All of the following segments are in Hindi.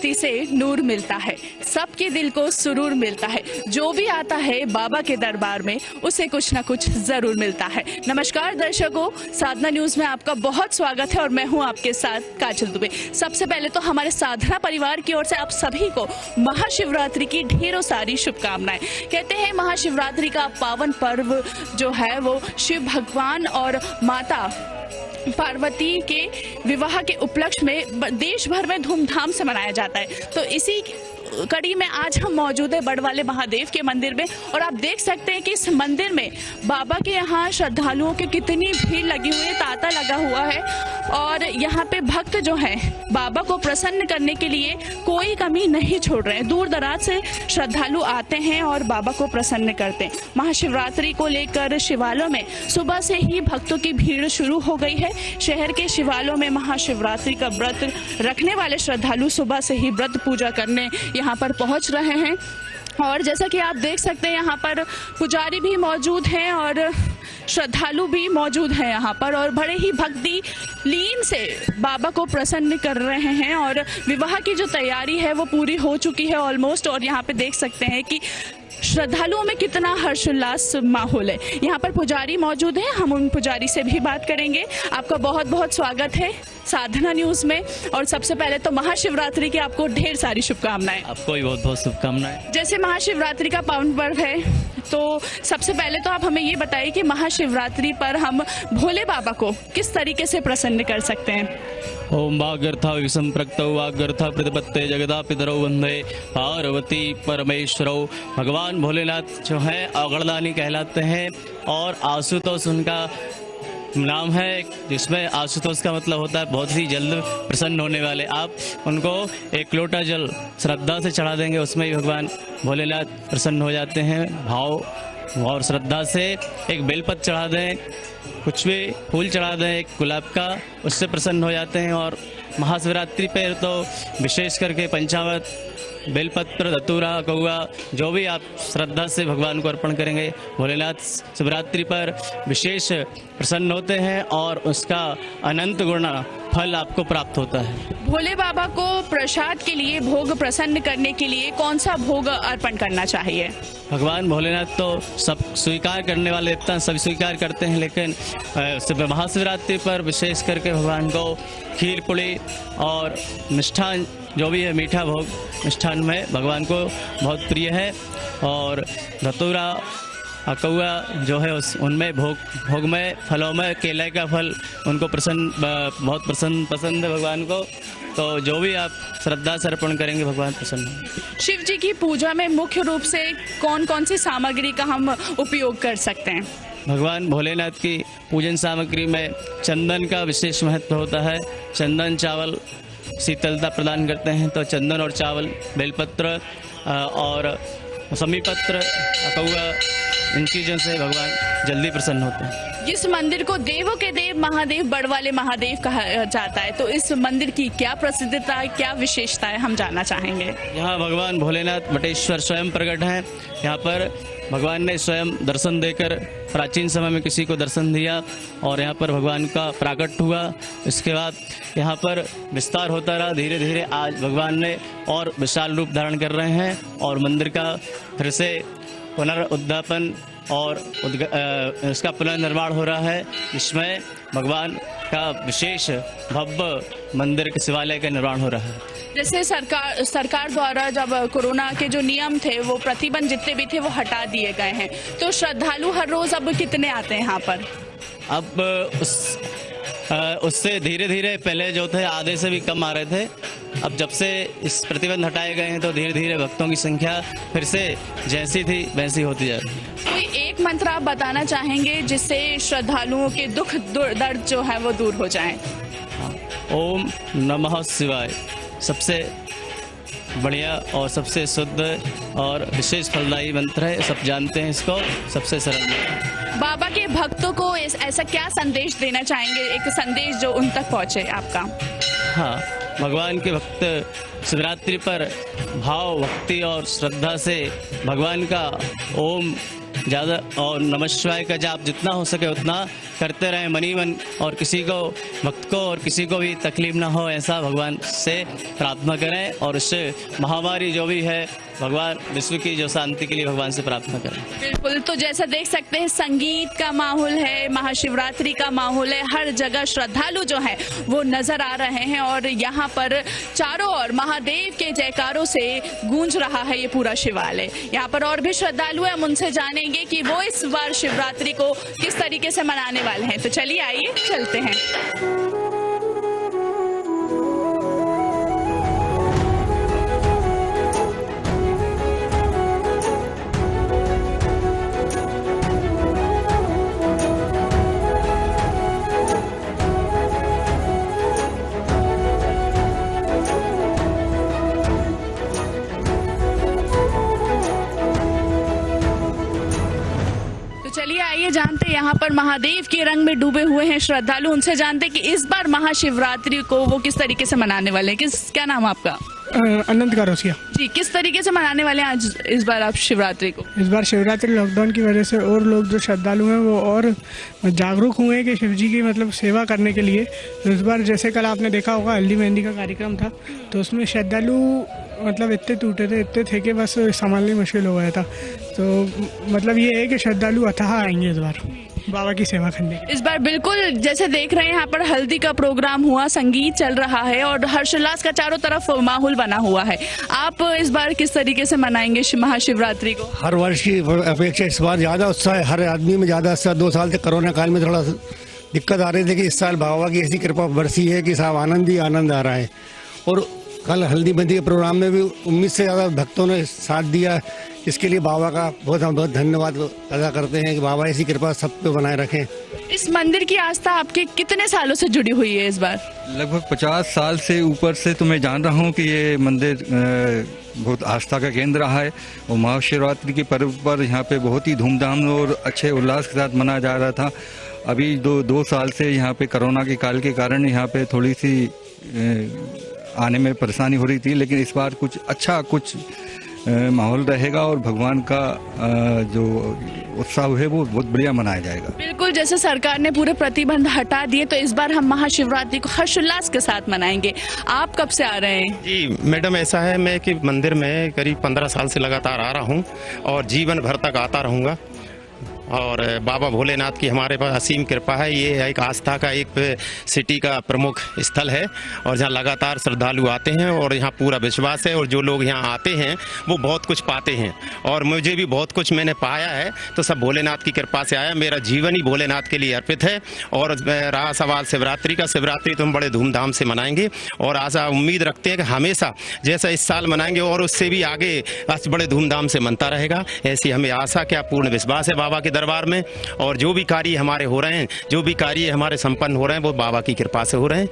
से नूर मिलता है, सबके दिल को सुरूर मिलता है। जो भी आता है बाबा के दरबार में उसे कुछ ना कुछ जरूर मिलता है। नमस्कार दर्शकों, साधना न्यूज में आपका बहुत स्वागत है और मैं हूं आपके साथ काजल दुबे। सबसे पहले तो हमारे साधना परिवार की ओर से आप सभी को महाशिवरात्रि की ढेरों सारी शुभकामनाएं। कहते हैं महाशिवरात्रि का पावन पर्व जो है वो शिव भगवान और माता पार्वती के विवाह के उपलक्ष्य में देश भर में धूमधाम से मनाया जाता है। तो इसी कड़ी में आज हम मौजूद है बड़वाले महादेव के मंदिर में और आप देख सकते हैं कि इस मंदिर में बाबा के यहाँ श्रद्धालुओं की कितनी भीड़ लगी हुई है, तांता लगा हुआ है और यहाँ पे भक्त जो हैं बाबा को प्रसन्न करने के लिए कोई कमी नहीं छोड़ रहे हैं। दूर दराज से श्रद्धालु आते हैं और बाबा को प्रसन्न करते हैं। महाशिवरात्रि को लेकर शिवालयों में सुबह से ही भक्तों की भीड़ शुरू हो गई है। शहर के शिवालयों में महाशिवरात्रि का व्रत रखने वाले श्रद्धालु सुबह से ही व्रत पूजा करने यहाँ पर पहुँच रहे हैं और जैसा कि आप देख सकते हैं यहाँ पर पुजारी भी मौजूद हैं और श्रद्धालु भी मौजूद हैं यहाँ पर और बड़े ही भक्ति लीन से बाबा को प्रसन्न कर रहे हैं और विवाह की जो तैयारी है वो पूरी हो चुकी है ऑलमोस्ट। और यहाँ पे देख सकते हैं कि श्रद्धालुओं में कितना हर्षोल्लास माहौल है। यहाँ पर पुजारी मौजूद हैं, हम उन पुजारी से भी बात करेंगे। आपका बहुत बहुत स्वागत है साधना न्यूज में और सबसे पहले तो महाशिवरात्रि की आपको ढेर सारी शुभकामनाएं। आपको भी बहुत बहुत शुभकामनाएं। जैसे महाशिवरात्रि का पावन पर्व है तो सबसे पहले तो आप हमें ये बताइए कि महाशिवरात्रि पर हम भोले बाबा को किस तरीके से प्रसन्न कर सकते हैं। ओम वागर्था विसंप्रक्तौ वागर्था प्रतिपत्ते जगदा पितरौ वंदे पार्वती परमेश्वरौ। भगवान भोलेनाथ जो है अगरदानी कहलाते हैं और आशुतोष उनका नाम है, जिसमें आशुतोष का मतलब होता है बहुत ही जल्द प्रसन्न होने वाले। आप उनको एक लोटा जल श्रद्धा से चढ़ा देंगे, उसमें ही भगवान भोलेनाथ प्रसन्न हो जाते हैं। भाव और श्रद्धा से एक बेलपत्र चढ़ा दें, कुछ भी फूल चढ़ा दें एक गुलाब का, उससे प्रसन्न हो जाते हैं। और महाशिवरात्रि पर तो विशेष करके पंचामृत, बेलपत्र, धतूरा, कौआ जो भी आप श्रद्धा से भगवान को अर्पण करेंगे, भोलेनाथ शिवरात्रि पर विशेष प्रसन्न होते हैं और उसका अनंत गुना फल आपको प्राप्त होता है। भोले बाबा को प्रसाद के लिए, भोग प्रसन्न करने के लिए कौन सा भोग अर्पण करना चाहिए? भगवान भोलेनाथ तो सब स्वीकार करने वाले देवता सभी स्वीकार करते हैं, लेकिन महाशिवरात्रि पर विशेष करके भगवान को खीर पूड़ी और मिष्ठान जो भी है मीठा भोग मिष्ठान में भगवान को बहुत प्रिय है। और धतूरा, कौआ जो है उनमें भोग में फलों में केले का फल उनको बहुत पसंद है भगवान को। तो जो भी आप श्रद्धा से अर्पण करेंगे भगवान प्रसन्न होंगे। शिव जी की पूजा में मुख्य रूप से कौन कौन सी सामग्री का हम उपयोग कर सकते हैं? भगवान भोलेनाथ की पूजन सामग्री में चंदन का विशेष महत्व होता है। चंदन चावल शीतलता प्रदान करते हैं, तो चंदन और चावल, बेलपत्र और समीपत्र, कौआ, इन चीज़ों से भगवान जल्दी प्रसन्न होते हैं। जिस मंदिर को देवों के देव महादेव बड़वाले महादेव कहा जाता है, तो इस मंदिर की क्या प्रसिद्धता है, क्या विशेषता है, हम जानना चाहेंगे। यहाँ भगवान भोलेनाथ बटेश्वर स्वयं प्रकट हैं। यहाँ पर भगवान ने स्वयं दर्शन देकर प्राचीन समय में किसी को दर्शन दिया और यहाँ पर भगवान का प्राकट हुआ। इसके बाद यहाँ पर विस्तार होता रहा, धीरे धीरे आज भगवान ने और विशाल रूप धारण कर रहे हैं और मंदिर का फिर से पुनरुद्धापन और इसका पुनर्निर्माण हो रहा है, जिसमें भगवान का विशेष भव्य मंदिर के शिवालय का निर्माण हो रहा है। जैसे सरकार द्वारा जब कोरोना के जो नियम थे, वो प्रतिबंध जितने भी थे वो हटा दिए गए हैं, तो श्रद्धालु हर रोज अब कितने आते हैं यहाँ पर? अब उससे धीरे धीरे पहले जो थे आधे से भी कम आ रहे थे। अब जब से इस प्रतिबंध हटाए गए हैं तो धीरे धीरे भक्तों की संख्या फिर से जैसी थी वैसी होती जा रही है। कोई एक मंत्र आप बताना चाहेंगे जिससे श्रद्धालुओं के दुख दर्द जो है वो दूर हो जाए? ओम नमः शिवाय सबसे बढ़िया और सबसे शुद्ध और विशेष फलदायी मंत्र है, सब जानते हैं इसको, सबसे सरल। बाबा के भक्तों को ऐसा क्या संदेश देना चाहेंगे, एक संदेश जो उन तक पहुंचे आपका? हाँ, भगवान के भक्त शिवरात्रि पर भाव, भक्ति और श्रद्धा से भगवान का ओम ज़्यादा और नमः शिवाय का जाप जितना हो सके उतना करते रहें मनी मन, और किसी को भक्त को और किसी को भी तकलीफ ना हो ऐसा भगवान से प्रार्थना करें, और उससे महामारी जो भी है भगवान विश्व की जो शांति के लिए भगवान से प्रार्थना करें। बिल्कुल, तो जैसा देख सकते हैं संगीत का माहौल है, महाशिवरात्रि का माहौल है, हर जगह श्रद्धालु जो है वो नजर आ रहे हैं और यहाँ पर चारों ओर महादेव के जयकारों से गूंज रहा है ये पूरा शिवालय। यहाँ पर और भी श्रद्धालु हैं, हम उनसे जानेंगे कि वो इस बार शिवरात्रि को किस तरीके से मनाने वाले हैं। तो चलिए आइए चलते हैं। चलिए आइए जानते हैं, यहाँ पर महादेव के रंग में डूबे हुए हैं श्रद्धालु, उनसे जानते हैं कि इस बार महाशिवरात्रि को वो किस तरीके से मनाने वाले हैं। क्या नाम है आपका? अनंत कारोसिया जी, किस तरीके से मनाने वाले हैं आज इस बार आप शिवरात्रि को? इस बार शिवरात्रि लॉकडाउन की वजह से और लोग जो श्रद्धालु हैं वो और जागरूक हुए हैं कि शिव जी की मतलब सेवा करने के लिए। तो इस बार जैसे कल आपने देखा होगा हल्दी मेहंदी का कार्यक्रम था, तो उसमें श्रद्धालु मतलब इतने टूटे थे, इतने थे कि बस संभालना मुश्किल हो गया था। तो मतलब ये है कि श्रद्धालु अथाह आएंगे इस बार बाबा की सेवा करने। इस बार बिल्कुल जैसे देख रहे हैं यहाँ पर हल्दी का प्रोग्राम हुआ, संगीत चल रहा है और हर्षोल्लास का चारों तरफ माहौल बना हुआ है। आप इस बार किस तरीके से मनाएंगे महाशिवरात्रि को? हर वर्ष की अपेक्षा इस बार ज़्यादा उत्साह है, हर आदमी में ज़्यादा उत्साह। 2 साल से कोरोना काल में थोड़ा दिक्कत आ रही थी कि इस साल बाबा की ऐसी कृपा बरसी है कि साहब आनंद ही आनंद आ रहा है। और कल हल्दी मेहंदी के प्रोग्राम में भी 19 से ज़्यादा भक्तों ने साथ दिया, इसके लिए बाबा का बहुत हम बहुत धन्यवाद अदा करते हैं कि बाबा ऐसी कृपा सब पे बनाए रखें। इस मंदिर की आस्था आपके कितने सालों से जुड़ी हुई है इस बार? लगभग 50 साल से ऊपर से तो मैं जान रहा हूँ कि ये मंदिर बहुत आस्था का केंद्र रहा है और महाशिवरात्रि के पर्व पर यहाँ पे बहुत ही धूमधाम और अच्छे उल्लास के साथ मनाया जा रहा था। अभी दो साल से यहाँ पे कोरोना के काल के कारण यहाँ पे थोड़ी सी आने में परेशानी हो रही थी, लेकिन इस बार कुछ अच्छा माहौल रहेगा और भगवान का जो उत्सव है वो बहुत बढ़िया मनाया जाएगा। बिल्कुल, जैसे सरकार ने पूरे प्रतिबंध हटा दिए तो इस बार हम महाशिवरात्रि को हर्षोल्लास के साथ मनाएंगे। आप कब से आ रहे हैं? जी मैडम, ऐसा है मैं कि मंदिर में करीब 15 साल से लगातार आ रहा हूँ और जीवन भर तक आता रहूँगा। और बाबा भोलेनाथ की हमारे पास असीम कृपा है। ये एक आस्था का एक सिटी का प्रमुख स्थल है और जहाँ लगातार श्रद्धालु आते हैं और यहाँ पूरा विश्वास है और जो लोग यहाँ आते हैं वो बहुत कुछ पाते हैं और मुझे भी बहुत कुछ मैंने पाया है। तो सब भोलेनाथ की कृपा से आया, मेरा जीवन ही भोलेनाथ के लिए अर्पित है। और रहा सवाल शिवरात्रि का, शिवरात्रि तो हम बड़े धूमधाम से मनाएंगे और आशा उम्मीद रखते हैं कि हमेशा जैसा इस साल मनाएंगे और उससे भी आगे बड़े धूमधाम से मनता रहेगा। ऐसी हमें आशा क्या पूर्ण विश्वास है बाबा के दरबार में। और जो भी कार्य हमारे हो रहे हैं, जो भी कार्य हमारे संपन्न हो रहे हैं वो बाबा की कृपा से हो रहे हैं।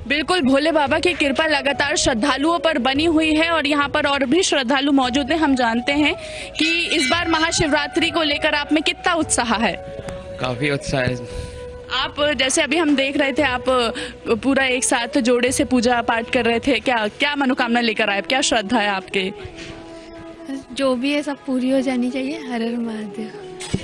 बिल्कुल, भोले बाबा की कृपा लगातार श्रद्धालुओं पर बनी हुई है और यहाँ पर और भी श्रद्धालु मौजूद हैं। हम जानते हैं कि इस बार महाशिवरात्रि को लेकर आप में कितना उत्साह है? काफी उत्साह है। आप जैसे अभी हम देख रहे थे, आप पूरा एक साथ जोड़े से पूजा पाठ कर रहे थे, क्या मनोकामना लेकर आए? क्या श्रद्धा है आपके? जो भी है सब पूरी हो जानी चाहिए। हर हर महादेव।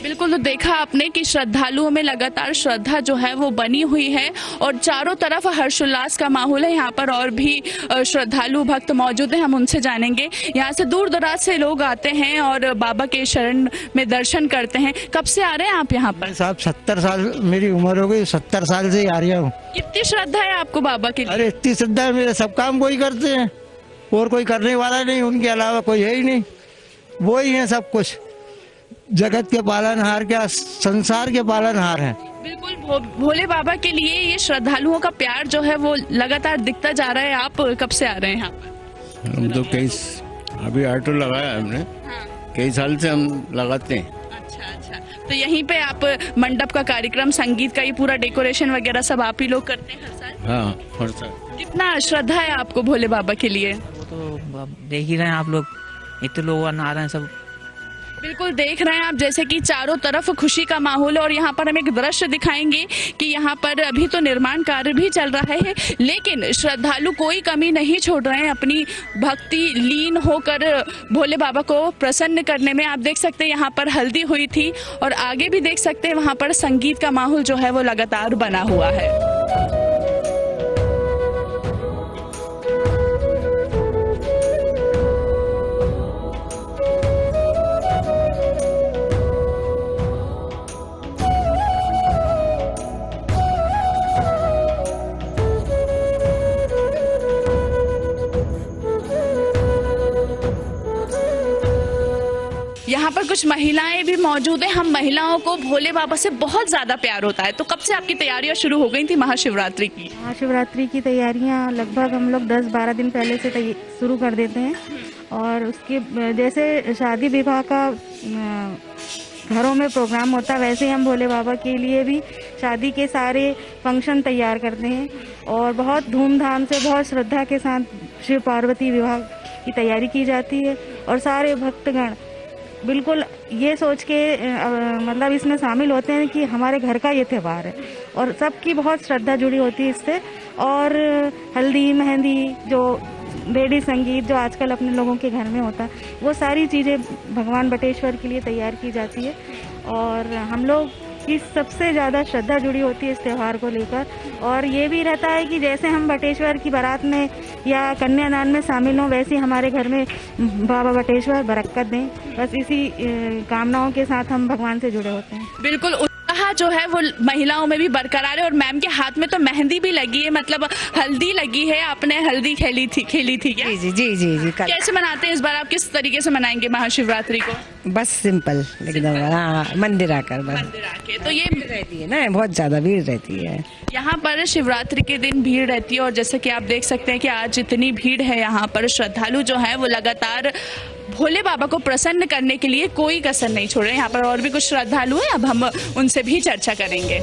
बिल्कुल, तो देखा आपने कि श्रद्धालुओं में लगातार श्रद्धा जो है वो बनी हुई है और चारों तरफ हर्षोल्लास का माहौल है। यहाँ पर और भी श्रद्धालु भक्त मौजूद हैं, हम उनसे जानेंगे। यहाँ से दूर दराज से लोग आते हैं और बाबा के शरण में दर्शन करते हैं। कब से आ रहे हैं आप यहाँ पर? साहब 70 साल मेरी उम्र हो गई, 70 साल से ही आ रहा हूँ। कितनी श्रद्धा है आपको बाबा के लिए? अरे इतनी श्रद्धा है, मेरे सब काम वही करते हैं और कोई करने वाला नहीं, उनके अलावा कोई है ही नहीं। वो ही है सब कुछ, जगत के पालनहार, क्या संसार के पालनहार हैं। बिल्कुल, भोले बाबा के लिए ये श्रद्धालुओं का प्यार जो है वो लगातार दिखता जा रहा है। आप कब से आ रहे हैं यहाँ पर? हम तो अभी ऑटो लगाया हमने। हाँ। कई साल से हम लगाते हैं। अच्छा, तो यहीं पे आप मंडप का कार्यक्रम, संगीत का ये पूरा डेकोरेशन वगैरह सब आप ही लोग करते हैं हर साल? हाँ, हर साल। कितना श्रद्धा है आपको भोले बाबा के लिए? वो तो देख ही रहे हैं आप लोग, इतने लोग आ रहे हैं सब बिल्कुल देख रहे हैं आप जैसे कि चारों तरफ खुशी का माहौल है और यहाँ पर हम एक दृश्य दिखाएंगे कि यहाँ पर अभी तो निर्माण कार्य भी चल रहा है, लेकिन श्रद्धालु कोई कमी नहीं छोड़ रहे हैं अपनी भक्ति लीन होकर भोले बाबा को प्रसन्न करने में। आप देख सकते हैं यहाँ पर हल्दी हुई थी और आगे भी देख सकते हैं वहाँ पर संगीत का माहौल जो है वो लगातार बना हुआ है। यहाँ पर कुछ महिलाएं भी मौजूद हैं। हम महिलाओं को भोले बाबा से बहुत ज़्यादा प्यार होता है, तो कब से आपकी तैयारियां शुरू हो गई थी महाशिवरात्रि की? महाशिवरात्रि की तैयारियां लगभग हम लोग 10-12 दिन पहले से शुरू कर देते हैं और उसके जैसे शादी विवाह का घरों में प्रोग्राम होता है वैसे ही हम भोले बाबा के लिए भी शादी के सारे फंक्शन तैयार करते हैं और बहुत धूमधाम से बहुत श्रद्धा के साथ शिव पार्वती विवाह की तैयारी की जाती है और सारे भक्तगण बिल्कुल ये सोच के मतलब इसमें शामिल होते हैं कि हमारे घर का ये त्यौहार है और सबकी बहुत श्रद्धा जुड़ी होती है इससे। और हल्दी मेहंदी जो लेडी संगीत जो आजकल अपने लोगों के घर में होता है वो सारी चीज़ें भगवान बटेश्वर के लिए तैयार की जाती है और हम लोग की सबसे ज़्यादा श्रद्धा जुड़ी होती है इस त्यौहार को लेकर। और ये भी रहता है कि जैसे हम बटेश्वर की बारात में या कन्यादान में शामिल हों वैसे हमारे घर में बाबा बटेश्वर बरकत दें, बस इसी कामनाओं के साथ हम भगवान से जुड़े होते हैं। बिल्कुल उत्साह जो है वो महिलाओं में भी बरकरार है और मैम के हाथ में तो मेहंदी भी लगी है, मतलब हल्दी लगी है। आपने हल्दी खेली थी क्या? जी जी जी जी। कैसे मनाते हैं इस बार, आप किस तरीके से मनाएंगे महाशिवरात्रि को? बस सिंपल एकदम, हाँ मंदिर आकर बस। मंदिर आके तो ये रहती है ना, बहुत ज्यादा भीड़ रहती है यहाँ पर। शिवरात्रि के दिन भीड़ रहती है और जैसे कि आप देख सकते हैं कि आज इतनी भीड़ है यहाँ पर, श्रद्धालु जो है वो लगातार भोले बाबा को प्रसन्न करने के लिए कोई कसर नहीं छोड़ रहे। यहाँ पर और भी कुछ श्रद्धालु हैं, अब हम उनसे भी चर्चा करेंगे।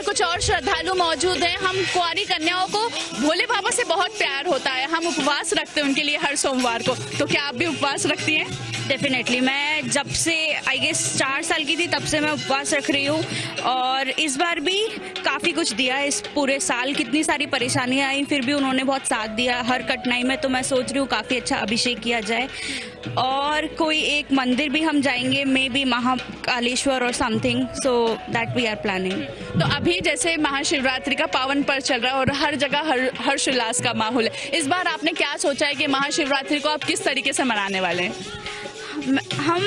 कुछ और श्रद्धालु मौजूद हैं। हम कुंवारी कन्याओं को भोले बाबा से बहुत प्यार होता है, हम उपवास रखते हैं उनके लिए हर सोमवार को, तो क्या आप भी उपवास रखती हैं? डेफिनेटली, मैं जब से आई गेस 4 साल की थी तब से मैं उपवास रख रही हूँ और इस बार भी काफ़ी कुछ दिया है। इस पूरे साल कितनी सारी परेशानियाँ आई फिर भी उन्होंने बहुत साथ दिया हर कठिनाई में, तो मैं सोच रही हूँ काफ़ी अच्छा अभिषेक किया जाए और कोई एक मंदिर भी हम जाएंगे, मे बी महाकालेश्वर और something, so that we are planning. तो अभी जैसे महाशिवरात्रि का पावन पर्व चल रहा है और हर जगह हर्षोल्लास का माहौल है, इस बार आपने क्या सोचा है कि महाशिवरात्रि को आप किस तरीके से मनाने वाले हैं? हम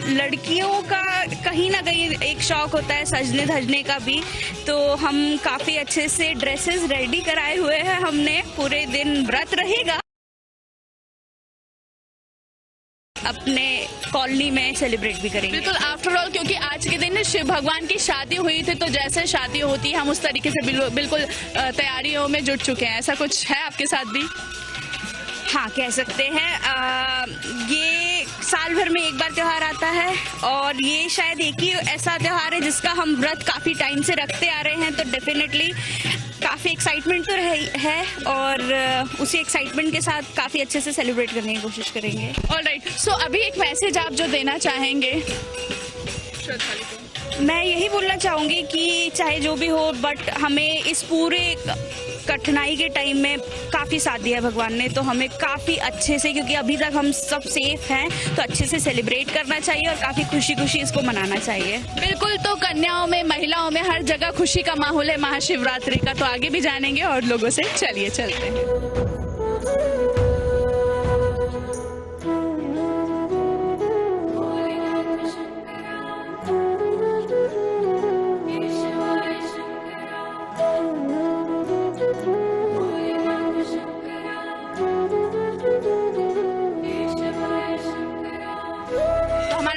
लड़कियों का कहीं ना कहीं एक शौक होता है सजने धजने का भी, तो हम काफ़ी अच्छे से ड्रेसेस रेडी कराए हुए हैं हमने। पूरे दिन व्रत रहेगा, अपने कॉलोनी में सेलिब्रेट भी करेंगे। बिल्कुल, आफ्टर ऑल क्योंकि आज के दिन शिव भगवान की शादी हुई थी, तो जैसे शादी होती है हम उस तरीके से बिल्कुल तैयारियों में जुट चुके हैं। ऐसा कुछ है आपके साथ भी? हाँ, कह सकते हैं। ये साल भर में एक बार त्यौहार आता है और ये शायद एक ही ऐसा त्यौहार है जिसका हम व्रत काफ़ी टाइम से रखते आ रहे हैं, तो डेफिनेटली काफ़ी एक्साइटमेंट तो है और उसी एक्साइटमेंट के साथ काफ़ी अच्छे से सेलिब्रेट करने की कोशिश करेंगे। ऑलराइट, सो अभी एक मैसेज आप जो देना चाहेंगे? मैं यही बोलना चाहूँगी कि चाहे जो भी हो, बट हमें इस पूरे कठिनाई के टाइम में काफ़ी साथ दिया है भगवान ने, तो हमें काफ़ी अच्छे से, क्योंकि अभी तक हम सब सेफ हैं, तो अच्छे से सेलिब्रेट करना चाहिए और काफ़ी खुशी खुशी इसको मनाना चाहिए। बिल्कुल, तो कन्याओं में, महिलाओं में हर जगह खुशी का माहौल है महाशिवरात्रि का, तो आगे भी जानेंगे और लोगों से। चलिए चलते हैं।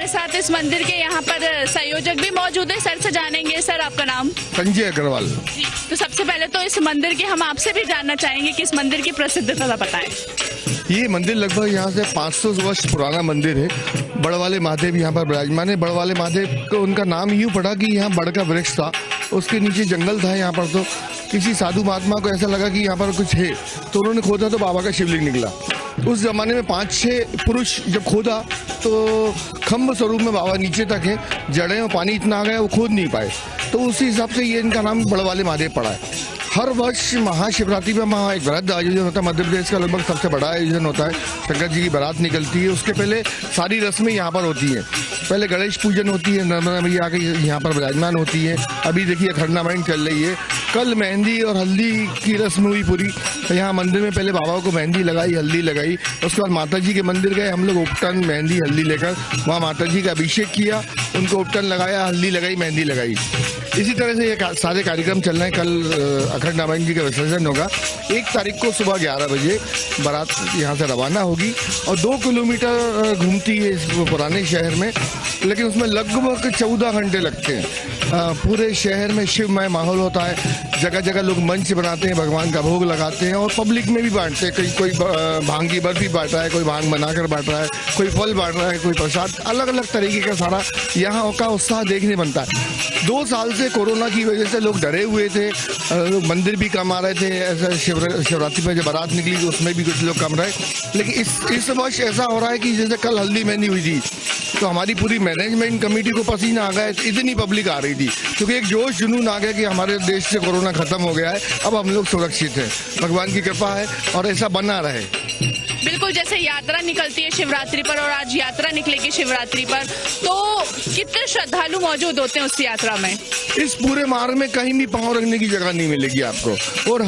साथ इस मंदिर के यहाँ पर संयोजक भी मौजूद है, सर से जानेंगे। सर, आपका नाम? संजय अग्रवाल। तो सबसे पहले तो इस मंदिर के हम आपसे भी जानना चाहेंगे कि इस मंदिर की प्रसिद्धता बताएं। ये मंदिर लगभग यहाँ से 500 वर्ष पुराना मंदिर है। बड़वाले महादेव यहाँ पर विराजमान है। बड़वाले महादेव को उनका नाम यूँ पड़ा कि यहाँ बड़ का वृक्ष था, उसके नीचे जंगल था। यहाँ पर तो किसी साधु महात्मा को ऐसा लगा कि यहाँ पर कुछ है, तो उन्होंने खोदा तो बाबा का शिवलिंग निकला। उस जमाने में 5-6 पुरुष जब खोदा तो खम्भ स्वरूप में बाबा नीचे तक है, जड़ें और पानी इतना आ गया वो खोद नहीं पाए, तो उसी हिसाब से ये इनका नाम बड़वाले महादेव पड़ा है। हर वर्ष महाशिवरात्रि में वहाँ एक वृहद आयोजन होता है, मध्य प्रदेश का लगभग सबसे बड़ा आयोजन होता है। शंकर जी की बारात निकलती है, उसके पहले सारी रस्में यहाँ पर होती हैं। पहले गणेश पूजन होती है, नर्मदा मैया आके यहाँ पर विराजमान होती है। अभी देखिए अखंडामाइन चल रही है। कल मेहंदी और हल्दी की रस्म हुई पूरी। यहाँ मंदिर में पहले बाबा को मेहंदी लगाई, हल्दी लगाई, उसके बाद माता जी के मंदिर गए हम लोग, उपटन मेहंदी हल्दी लेकर वहाँ माता जी का अभिषेक किया, उनको उपटन लगाया, हल्दी लगाई, मेहंदी लगाई। इसी तरह से ये सारे कार्यक्रम चल रहे हैं। कल अखंड रामायण जी का विसर्जन होगा। 1 तारीख को सुबह 11 बजे बारात यहाँ से रवाना होगी और 2 किलोमीटर घूमती है इस पुराने शहर में, लेकिन उसमें लगभग 14 घंटे लगते हैं। पूरे शहर में शिवमय माहौल होता है। जगह जगह लोग मंच बनाते हैं, भगवान का भोग लगाते हैं और पब्लिक में भी बांटते हैं। कोई भांग की बर्फी बांट रहा है, कोई भांग बनाकर बांट रहा है, कोई फल बांट रहा है, कोई प्रसाद, अलग अलग तरीके का सारा यहाँ का उत्साह देखने बनता है। 2 साल से कोरोना की वजह से लोग डरे हुए थे, लोग मंदिर भी कम आ रहे थे। ऐसा शिवरात्रि में जब बारात निकली तो उसमें भी कुछ लोग कम रहे, लेकिन इस वर्ष ऐसा हो रहा है कि जैसे कल हल्दी मेहंदी हुई थी तो हमारी पूरी मैनेजमेंट कमेटी को पसीना आ गया, इतनी पब्लिक आ रही थी, क्योंकि एक जोश जुनून आ गया कि हमारे देश से कोरोना खत्म हो गया है, अब हम लोग सुरक्षित हैं। भगवान की कृपा है और ऐसा बना रहे। बिल्कुल, जैसे यात्रा निकलती है शिवरात्रि पर और आज यात्रा निकलेगी शिवरात्रि पर, तो कितने श्रद्धालु मौजूद होते हैं उस यात्रा में? इस पूरे मार्ग में कहीं भी पांव रखने की जगह नहीं मिलेगी आपको। और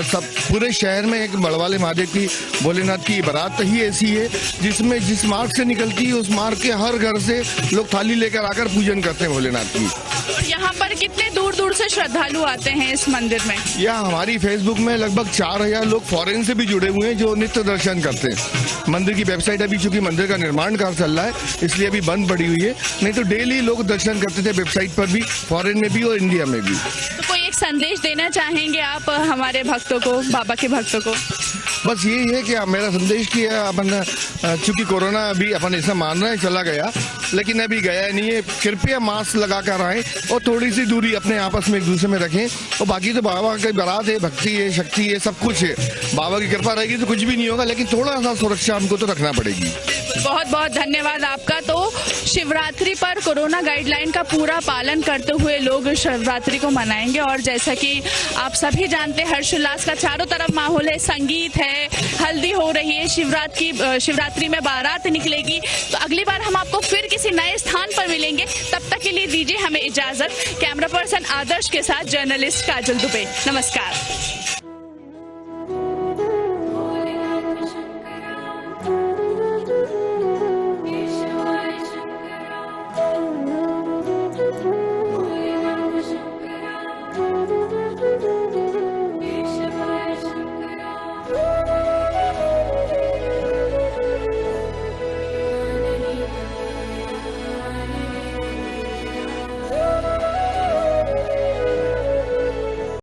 सब पूरे शहर में एक बड़वाले महादेव की, भोलेनाथ की बारात ही ऐसी है जिसमें जिस मार्ग से निकलती है उस मार्ग के हर घर से लोग थाली लेकर आकर पूजन करते हैं भोलेनाथ की। और यहाँ पर कितने दूर दूर से श्रद्धालु आते हैं इस मंदिर में? यहाँ हमारी फेसबुक में लगभग 4000 लोग फॉरेन से भी जुड़े हुए हैं जो नित्य दर्शन करते हैं। मंदिर की वेबसाइट अभी चूंकि मंदिर का निर्माण कार्य चल रहा है इसलिए अभी बंद पड़ी हुई है, नहीं तो डेली लोग दर्शन करते थे वेबसाइट पर भी, फॉरेन में भी और इंडिया में भी। तो कोई एक संदेश देना चाहेंगे आप हमारे भक्तों को, बाबा के भक्तों को? बस यही है कि मेरा संदेश कि अपन चूंकि कोरोना अभी अपन ऐसा मान रहे हैं चला गया, लेकिन अभी गया नहीं है। कृपया मास्क लगा कर आए और थोड़ी सी दूरी अपने आपस में एक दूसरे में रखें। और बाकी तो बाबा की बारात है, भक्ति है, शक्ति है, सब कुछ है। बाबा की कृपा रहेगी तो कुछ भी नहीं होगा, लेकिन थोड़ा सा सुरक्षा हमको तो रखना पड़ेगी। बहुत बहुत धन्यवाद आपका। तो शिवरात्रि पर कोरोना गाइडलाइन का पूरा पालन करते हुए लोग शिवरात्रि को मनाएंगे और जैसा कि आप सभी जानते हैं हर्षोल्लास का चारों तरफ माहौल है, संगीत है, हल्दी हो रही है, शिवरात्रि में बारात निकलेगी। तो अगली बार हम आपको फिर किसी नए स्थान पर मिलेंगे, तब तक के लिए दीजिए हमें इजाजत। कैमरा पर्सन आदर्श के साथ जर्नलिस्ट काजल दुबे, नमस्कार।